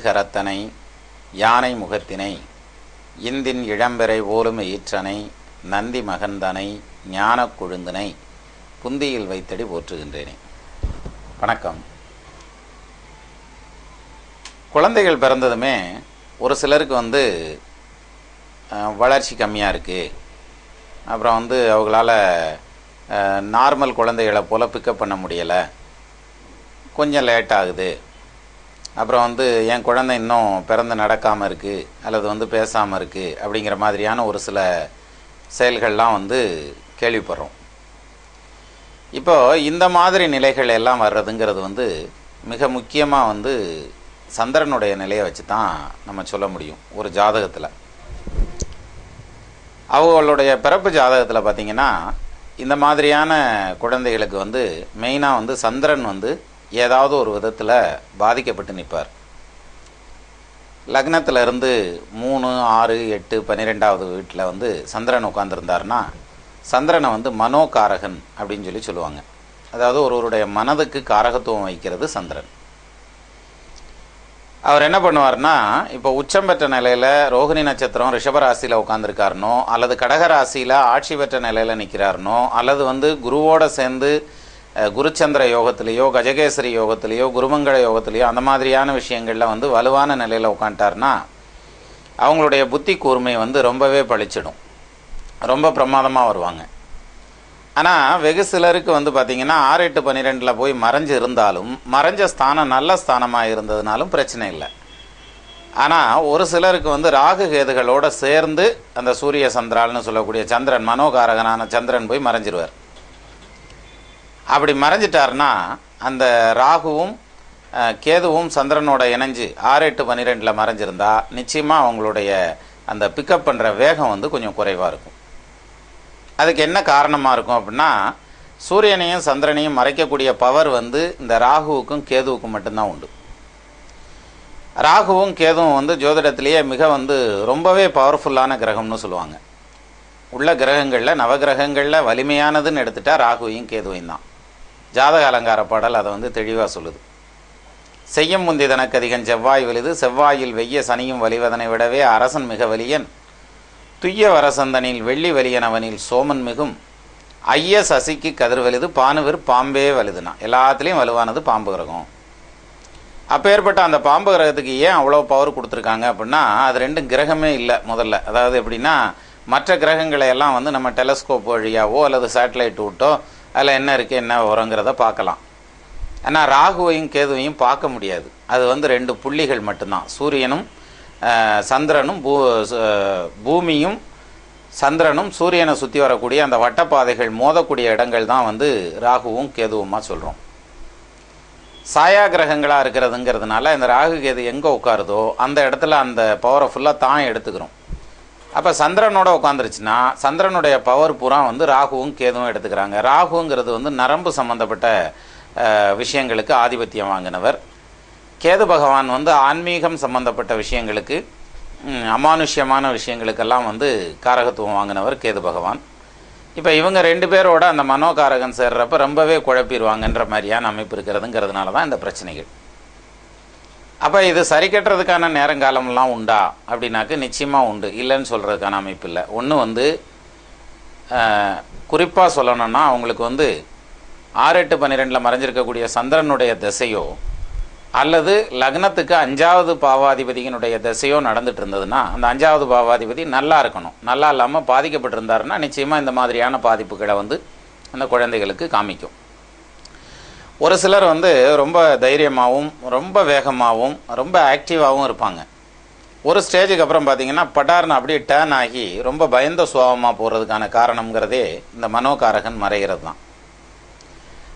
கரத்தனை யானை முகத்தினை இந்தின் இளம்பெறை போலும் ஈற்றனை நந்தி மகந்தனை ஞானக் கொழுந்தினை புந்தியில் வைத்தடி போற்றுகின்றேனே. வணக்கம். குழந்தைகள் பிறந்ததுமே ஒரு சிலருக்கு வளர்ச்சி கம்மியாக இருக்குது, அப்புறம் அவங்களால நார்மல் குழந்தைகளை போல் பிக்கப் பண்ண முடியலை, கொஞ்சம் லேட் ஆகுது, அப்புறம் என் குழந்தை இன்னும் பிறந்து நடக்காமல் இருக்குது அல்லது பேசாமல் இருக்குது அப்படிங்கிற மாதிரியான ஒரு சில செயல்கள்லாம் கேள்விப்படுறோம். இப்போது இந்த மாதிரி நிலைகள் எல்லாம் வர்றதுங்கிறது மிக முக்கியமாக சந்திரனுடைய நிலையை வச்சு தான் நம்ம சொல்ல முடியும். ஒரு ஜாதகத்தில் அவங்களுடைய பிறப்பு ஜாதகத்தில் பார்த்திங்கன்னா இந்த மாதிரியான குழந்தைகளுக்கு மெயினாக சந்திரன் ஏதாவது ஒரு விதத்தில் பாதிக்கப்பட்டு நிற்பார். லக்னத்தில் இருந்து 3, 6, 8, 12வது வீட்டில் சந்திரன் உட்காந்துருந்தாருன்னா சந்திரனை மனோகாரகன் அப்படின்னு சொல்லுவாங்க. அதாவது ஒருவருடைய மனதுக்கு காரகத்துவம் வைக்கிறது சந்திரன். அவர் என்ன பண்ணுவார்னா, இப்போ உச்சம் பெற்ற நிலையில் ரோகிணி நட்சத்திரம் ரிஷபராசியில் உட்காந்துருக்காருனோ அல்லது கடகராசியில் ஆட்சி பெற்ற நிலையில் நிற்கிறாருனோ அல்லது குருவோடு சேர்ந்து குருச்சந்திர யோகத்திலேயோ கஜகேசரி யோகத்திலேயோ குருமங்கள யோகத்திலேயோ அந்த மாதிரியான விஷயங்களில் வலுவான நிலையில் உட்காந்துட்டார்னா அவங்களுடைய புத்தி கூர்மை ரொம்பவே பளிச்சிடும், ரொம்ப பிரமாதமாக வருவாங்க. ஆனால் வெகு சிலருக்கு பார்த்திங்கன்னா 6, 8, 12 போய் மறைஞ்சு இருந்தாலும் மறைஞ்ச ஸ்தானம் நல்ல ஸ்தானமாக இருந்ததுனாலும் பிரச்சனை இல்லை. ஆனால் ஒரு சிலருக்கு ராகு கேதுகளோடு சேர்ந்து அந்த சூரிய சந்திரால்னு சொல்லக்கூடிய சந்திரன் மனோகாரகனான சந்திரன் போய் மறைஞ்சிருவார். அப்படி மறைஞ்சிட்டார்னா அந்த ராகுவும் கேதுவும் சந்திரனோட இணைஞ்சு 6, 8, 12 மறைஞ்சிருந்தா நிச்சயமாக அவங்களுடைய அந்த பிக்கப் பண்ணுற வேகம் கொஞ்சம் குறைவாக இருக்கும். அதுக்கு என்ன காரணமாக இருக்கும் அப்படின்னா, சூரியனையும் சந்திரனையும் மறைக்கக்கூடிய பவர் இந்த ராகுவுக்கும் கேதுவுக்கும் மட்டும்தான் உண்டு. ராகுவும் கேதுவும் ஜோதிடத்திலேயே மிக ரொம்பவே பவர்ஃபுல்லான கிரகம்னு சொல்லுவாங்க. உள்ள கிரகங்களில் நவகிரகங்களில் வலிமையானதுன்னு எடுத்துட்டா ராகுவையும் கேதுவையும் தான். ஜாதக அலங்கார பாடல் அதை தெளிவாக சொல்லுது. செய்யும் முந்தி தனக்கு அதிகம் செவ்வாய் வலிது, செவ்வாயில் வெய்ய சனியும் வலிவதனை விடவே அரசன் மிக வலியன், துய்ய வரசந்தனில் வெள்ளி வலியனவனில் சோமன் மிகும், ஐய சசிக்கு கதிர் வலிது, பானுவிர் பாம்பே வலிதுனா. எல்லாத்துலேயும் வலுவானது பாம்பு கிரகம். அப்பேற்பட்ட அந்த பாம்பு கிரகத்துக்கு ஏன் அவ்வளோ பவர் கொடுத்துருக்காங்க அப்படின்னா, அது ரெண்டும் கிரகமே இல்லை முதல்ல. அதாவது எப்படின்னா, மற்ற கிரகங்களை எல்லாம் நம்ம டெலஸ்கோப் வழியாவோ அல்லது சேட்டலைட் விட்டோ அதில் என்ன இருக்குது என்ன வருங்கிறத பார்க்கலாம். ஆனால் ராகுவையும் கேதுவையும் பார்க்க முடியாது. அது 2 புள்ளிகள் மட்டும்தான். சூரியனும் சந்திரனும் பூமியும் சந்திரனும் சூரியனை சுற்றி வரக்கூடிய அந்த வட்டப்பாதைகள் மோதக்கூடிய இடங்கள் தான் ராகுவும் கேதுவுமாக சொல்கிறோம். சாயா கிரகங்களாக இருக்கிறதுங்கிறதுனால இந்த ராகு கேது எங்கே உட்காருதோ அந்த இடத்துல அந்த பவரை ஃபுல்லாக தான் எடுத்துக்கிறோம். அப்போ சந்திரனோட உட்காந்துருச்சுன்னா சந்திரனுடைய பவர் பூரா ராகுவும் கேதுவும் எடுத்துக்கிறாங்க. ராகுங்கிறது நரம்பு சம்மந்தப்பட்ட விஷயங்களுக்கு ஆதிபத்தியம் வாங்கினவர். கேது பகவான் ஆன்மீகம் சம்பந்தப்பட்ட விஷயங்களுக்கு அமானுஷ்யமான விஷயங்களுக்கெல்லாம் காரகத்துவம் வாங்கினவர் கேது பகவான். இப்போ இவங்க 2 பேரோட அந்த மனோகாரகன் சேர்றப்ப ரொம்பவே குழப்பிடுவாங்கன்ற மாதிரியான அமைப்பு இருக்கிறதுங்கிறதுனால தான் இந்த பிரச்சனைகள். அப்போ இது சரி கட்டுறதுக்கான நேரங்காலம்லாம் உண்டா அப்படின்னாக்க நிச்சயமாக உண்டு, இல்லைன்னு சொல்கிறதுக்கான அமைப்பு இல்லை. ஒன்று குறிப்பாக சொல்லணும்னா அவங்களுக்கு 6, 8, 12 மறைஞ்சிருக்கக்கூடிய சந்திரனுடைய திசையோ அல்லது லக்னத்துக்கு 5வது பாவாதிபதியினுடைய திசையோ நடந்துட்டு இருந்ததுன்னா அந்த 5வது பாவாதிபதி நல்லா இருக்கணும். நல்லா இல்லாமல் பாதிக்கப்பட்டிருந்தாருன்னா நிச்சயமாக இந்த மாதிரியான பாதிப்புகளை அந்த குழந்தைகளுக்கு காமிக்கும். ஒரு சிலர் ரொம்ப தைரியமாகவும் ரொம்ப வேகமாகவும் ரொம்ப ஆக்டிவாகவும் இருப்பாங்க. ஒரு ஸ்டேஜுக்கு அப்புறம் பார்த்திங்கன்னா பட்டார்னு அப்படியே டேர்ன் ஆகி ரொம்ப பயந்த சுபாவமாக போகிறதுக்கான காரணங்கிறதே இந்த மனோகாரகன் மறைகிறது தான்.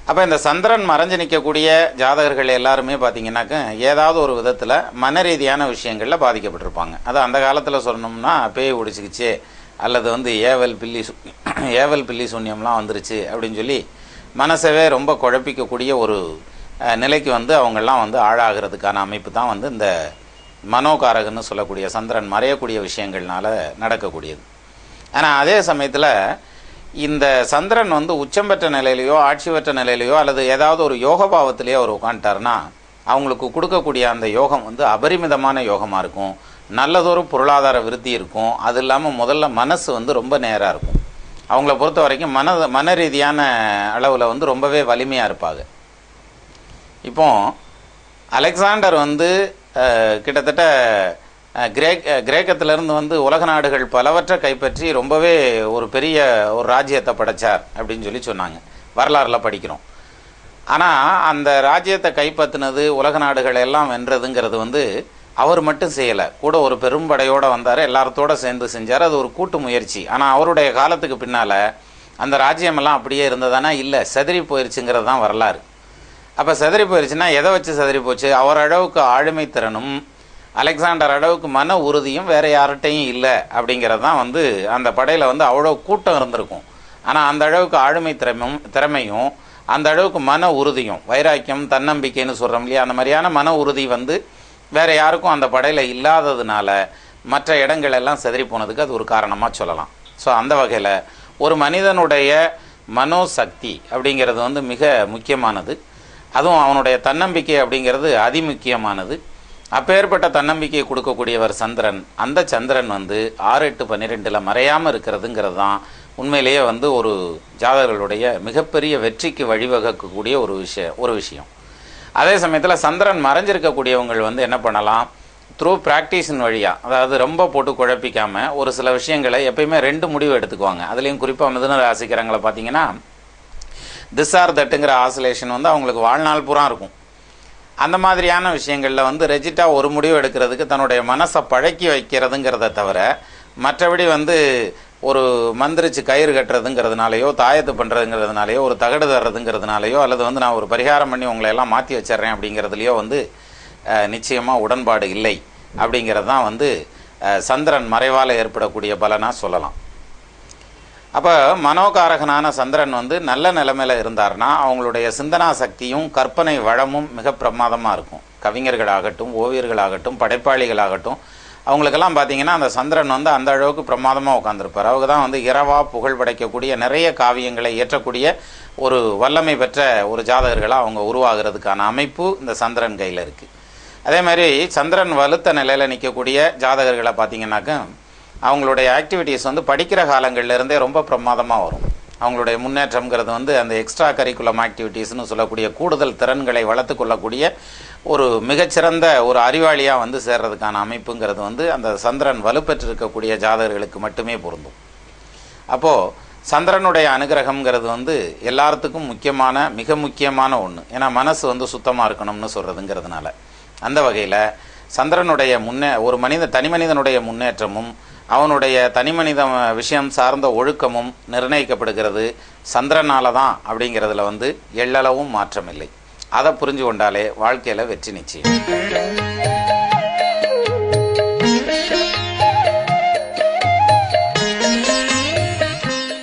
அப்போ இந்த சந்திரன் மறைஞ்சு நிற்கக்கூடிய ஜாதகர்கள் எல்லாருமே பார்த்திங்கனாக்க ஏதாவது ஒரு விதத்தில் மன ரீதியான விஷயங்களில் பாதிக்கப்பட்டிருப்பாங்க. அது அந்த காலத்தில் சொல்லணும்னா பேய் பிடிச்சிக்கிச்சு அல்லது ஏவல் பில்லி சூன்யம்லாம் வந்துருச்சு அப்படின்னு சொல்லி மனசவே ரொம்ப குழப்பிக்கக்கூடிய ஒரு நிலைக்கு அவங்கெல்லாம் ஆளாகிறதுக்கான அமைப்பு தான் இந்த மனோகாரகன்னு சொல்லக்கூடிய சந்திரன் மறையக்கூடிய விஷயங்கள்னால நடக்கக்கூடியது. ஆனால் அதே சமயத்தில் இந்த சந்திரன் உச்சம் பெற்ற நிலையிலையோ ஆட்சி பெற்ற நிலையிலையோ அல்லது ஏதாவது ஒரு யோக பாவத்திலேயோ அவர் உட்காந்துட்டார்னா அவங்களுக்கு கொடுக்கக்கூடிய அந்த யோகம் வந்து அபரிமிதமான யோகமாக இருக்கும். நல்லதொரு பொருளாதார விருத்தி இருக்கும். அது இல்லாமல் முதல்ல மனசு வந்து ரொம்ப நேராக இருக்கும். அவங்கள பொறுத்த வரைக்கும் மன ரீதியான அளவில் வந்து ரொம்பவே வலிமையாக இருப்பாங்க. இப்போ அலெக்சாண்டர் வந்து கிட்டத்தட்ட கிரேக்கத்திலேருந்து வந்து உலக நாடுகள் பலவற்றை கைப்பற்றி ரொம்பவே ஒரு பெரிய ஒரு ராஜ்யத்தை படைச்சார் அப்படின்னு சொன்னாங்க, வரலாறுல படிக்கிறோம். ஆனால் அந்த ராஜ்யத்தை கைப்பற்றினது, உலக நாடுகள் எல்லாம் வென்றதுங்கிறது வந்து அவர் மட்டும் செய்யலை. கூட ஒரு பெரும்படையோடு வந்தார், எல்லாத்தோட சேர்ந்து செஞ்சார். அது ஒரு கூட்டு முயற்சி. ஆனால் அவருடைய காலத்துக்கு பின்னால் அந்த ராஜ்யமெல்லாம் அப்படியே இருந்ததானா? இல்லை, செதறி போயிடுச்சுங்கிறது தான் வரலாறு. அப்போ செதறி போயிடுச்சுன்னா எதை வச்சு செதறி போச்சு? அவர் அளவுக்கு ஆளுமை திறனும் அலெக்சாண்டர் அளவுக்கு மன உறுதியும் வேறு யார்கிட்டையும் இல்லை அப்படிங்கிறது தான் வந்து அந்த படையில் வந்து அவ்வளோ கூட்டம் இருந்திருக்கும். ஆனால் அந்த அளவுக்கு ஆளுமை திறமையும் அந்த அளவுக்கு மன உறுதியும், வைராக்கியம், தன்னம்பிக்கைன்னு சொல்கிறோம் இல்லையா, அந்த மாதிரியான மன உறுதி வந்து வேறு யாருக்கும் அந்த படையில் இல்லாததுனால மற்ற இடங்கள் எல்லாம் செதறி போனதுக்கு அது ஒரு காரணமாக சொல்லலாம். ஸோ அந்த வகையில் ஒரு மனிதனுடைய மனோசக்தி அப்படிங்கிறது வந்து மிக முக்கியமானது. அதுவும் அவனுடைய தன்னம்பிக்கை அப்படிங்கிறது அதிமுக்கியமானது. அப்பேற்பட்ட தன்னம்பிக்கையை கொடுக்கக்கூடியவர் சந்திரன். அந்த சந்திரன் வந்து 6, 8, 12 மறையாமல் இருக்கிறதுங்கிறது தான் உண்மையிலேயே வந்து ஒரு ஜாதகர்களுடைய மிகப்பெரிய வெற்றிக்கு வழிவகுக்கக்கூடிய ஒரு விஷயம். அதே சமயத்தில் சந்திரன் மறைஞ்சிருக்கக்கூடியவங்க வந்து என்ன பண்ணலாம்? த்ரூ ப்ராக்டிஸின் வழியாக, அதாவது ரொம்ப போட்டு குழப்பிக்காமல் ஒரு சில விஷயங்களை எப்பயுமே 2 முடிவு எடுத்துக்குவாங்க. அதுலேயும் குறிப்பாக மிதுன ராசிக்காரங்களை பார்த்தீங்கன்னா திஸ் ஆர் தட்டுங்கிற ஆசிலேஷன் வந்து அவங்களுக்கு வாழ்நாள் பூரா இருக்கும். அந்த மாதிரியான விஷயங்களில் வந்து ரெஜிட்டாக ஒரு முடிவு எடுக்கிறதுக்கு தன்னுடைய மனசை பழக்கி வைக்கிறதுங்கிறத தவிர மற்றபடி வந்து ஒரு மந்திரிச்சு கயிறு கட்டுறதுங்கிறதுனாலையோ, தாயத்து பண்ணுறதுங்கிறதுனாலையோ, ஒரு தகடு தர்றதுங்கிறதுனாலையோ, அல்லது வந்து நான் ஒரு பரிகாரம் பண்ணி உங்களை எல்லாம் மாற்றி வச்சிட்றேன் அப்படிங்கிறதுலையோ வந்து நிச்சயமாக உடன்பாடு இல்லை. அப்படிங்கிறது தான் வந்து சந்திரன் மறைவால் ஏற்படக்கூடிய பலனாக சொல்லலாம். அப்போ மனோகாரகனான சந்திரன் வந்து நல்ல நிலைமையில் இருந்தார்னா அவங்களுடைய சிந்தனா சக்தியும் கற்பனை வளமும் மிக பிரமாதமாக இருக்கும். கவிஞர்களாகட்டும், ஓவியர்களாகட்டும், படைப்பாளிகளாகட்டும், அவங்களுக்கெல்லாம் பார்த்திங்கன்னா அந்த சந்திரன் வந்து அந்த அளவுக்கு பிரமாதமாக உட்காந்துருப்பார். அவங்க தான் வந்து இரவாக புகழ் படைக்கக்கூடிய, நிறைய காவியங்களை இயற்றக்கூடிய ஒரு வல்லமை பெற்ற ஒரு ஜாதகர்களாக அவங்க உருவாகிறதுக்கான அமைப்பு இந்த சந்திரன் கையில் இருக்குது. அதே மாதிரி சந்திரன் வலுத்த நிலையில் நிற்கக்கூடிய ஜாதகர்களை பார்த்திங்கன்னாக்க அவங்களுடைய ஆக்டிவிட்டீஸ் வந்து படிக்கிற காலங்கள்லேருந்தே ரொம்ப பிரமாதமாக வரும். அவங்களுடைய முன்னேற்றம்ங்கிறது வந்து அந்த எக்ஸ்ட்ரா கரிக்குலம் ஆக்டிவிட்டீஸ்னு சொல்லக்கூடிய கூடுதல் திறன்களை வளர்த்து கொள்ளக்கூடிய ஒரு மிகச்சிறந்த ஒரு அறிவாளியாக வந்து சேர்றதுக்கான அமைப்புங்கிறது வந்து அந்த சந்திரன் வலுப்பெற்றிருக்கக்கூடிய ஜாதகர்களுக்கு மட்டுமே பொருந்தும். அப்போது சந்திரனுடைய அனுகிரகம்ங்கிறது வந்து எல்லாத்துக்கும் மிக முக்கியமான ஒன்று. ஏன்னா மனசு வந்து சுத்தமாக இருக்கணும்னு சொல்கிறதுங்கிறதுனால அந்த வகையில் சந்திரனுடைய ஒரு தனி மனிதனுடைய முன்னேற்றமும் அவனுடைய தனிமனித விஷயம் சார்ந்த ஒழுக்கமும் நிர்ணயிக்கப்படுகிறது சந்திரனால தான் அப்படிங்கிறதுல வந்து எள்ளளவும் மாற்றமில்லை. அதை புரிஞ்சு கொண்டாலே வாழ்க்கையில் வெற்றி நிச்சயம்.